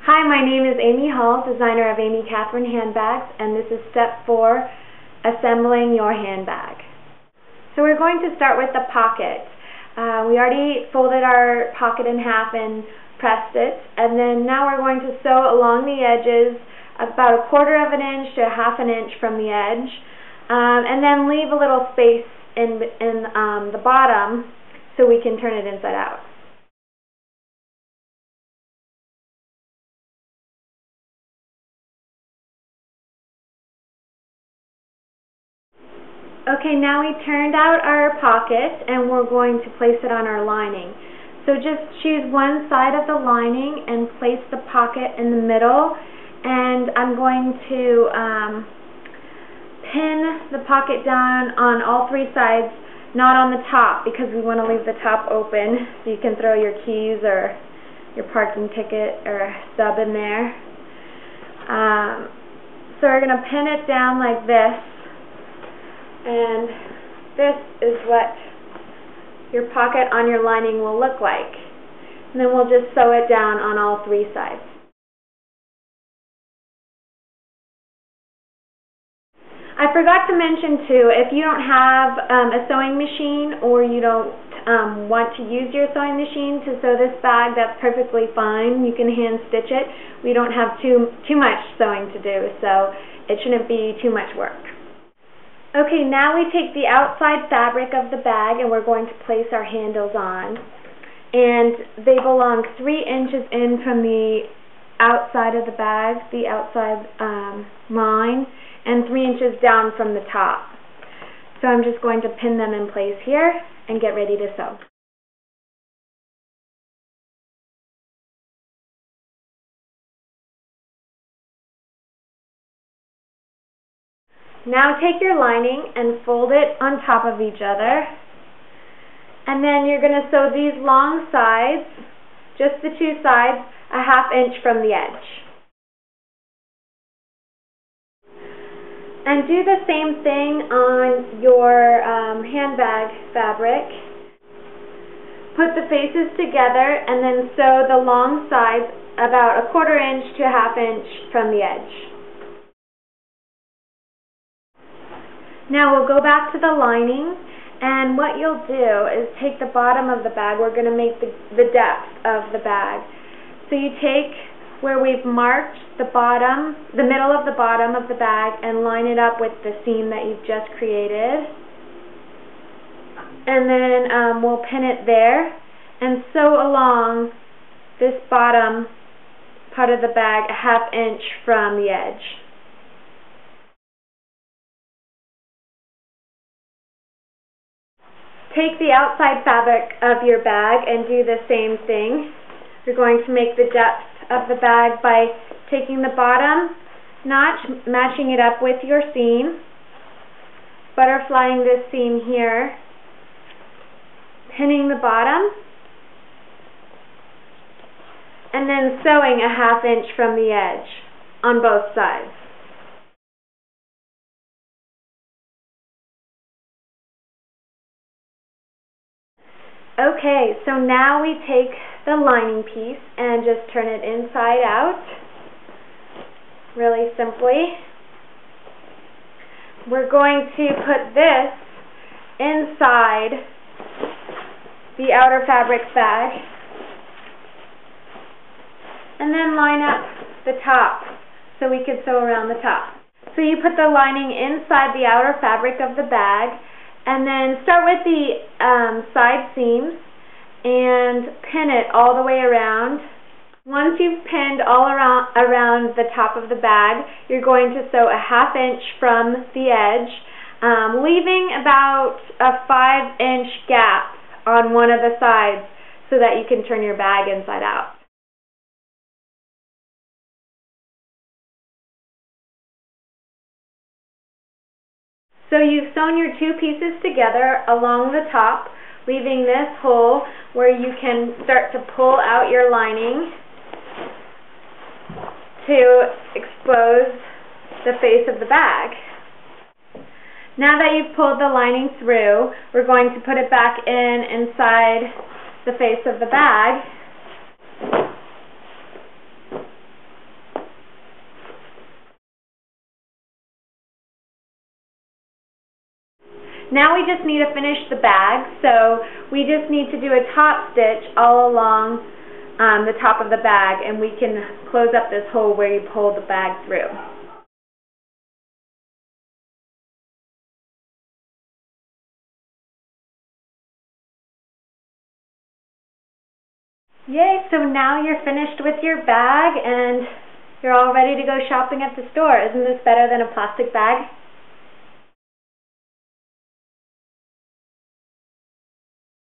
Hi, my name is Amy Hall, designer of amykathryn handbags, and this is step 4, assembling your handbag. So we're going to start with the pocket. We already folded our pocket in half and pressed it, and then now we're going to sew along the edges about 1/4 of an inch to 1/2 an inch from the edge, and then leave a little space in the bottom so we can turn it inside out. Okay, now we turned out our pocket and we're going to place it on our lining. So just choose one side of the lining and place the pocket in the middle, and I'm going to pin the pocket down on all 3 sides, not on the top, because we want to leave the top open so you can throw your keys or your parking ticket or stub in there. So we're going to pin it down like this. And this is what your pocket on your lining will look like. And then we'll just sew it down on all 3 sides. I forgot to mention too, if you don't have a sewing machine or you don't want to use your sewing machine to sew this bag, that's perfectly fine. You can hand stitch it. We don't have too much sewing to do, so it shouldn't be too much work. Okay, now we take the outside fabric of the bag and we're going to place our handles on. And they belong 3 inches in from the outside of the bag, the outside line, and 3 inches down from the top. So I'm just going to pin them in place here and get ready to sew. Now take your lining and fold it on top of each other, and then you're going to sew these long sides, just the 2 sides, 1/2 inch from the edge. And do the same thing on your handbag fabric. Put the faces together and then sew the long sides about 1/4 inch to 1/2 inch from the edge. Now we'll go back to the lining, and what you'll do is take the bottom of the bag. We're going to make the depth of the bag. So you take where we've marked the bottom, the middle of the bottom of the bag, and line it up with the seam that you've just created. And then we'll pin it there and sew along this bottom part of the bag 1/2 inch from the edge. Take the outside fabric of your bag and do the same thing. You're going to make the depth of the bag by taking the bottom notch, matching it up with your seam, butterflying this seam here, pinning the bottom, and then sewing 1/2 inch from the edge on both sides. Okay, so now we take the lining piece and just turn it inside out, really simply. We're going to put this inside the outer fabric bag and then line up the top so we can sew around the top. So you put the lining inside the outer fabric of the bag, and then start with the side seams and pin it all the way around. Once you've pinned all around the top of the bag, you're going to sew 1/2 inch from the edge, leaving about a 5 inch gap on one of the sides so that you can turn your bag inside out. So you've sewn your 2 pieces together along the top, leaving this hole where you can start to pull out your lining to expose the face of the bag. Now that you've pulled the lining through, we're going to put it back inside the face of the bag. Now we just need to finish the bag, so we just need to do a top stitch all along the top of the bag, and we can close up this hole where you pull the bag through. Yay, so now you're finished with your bag and you're all ready to go shopping at the store. Isn't this better than a plastic bag?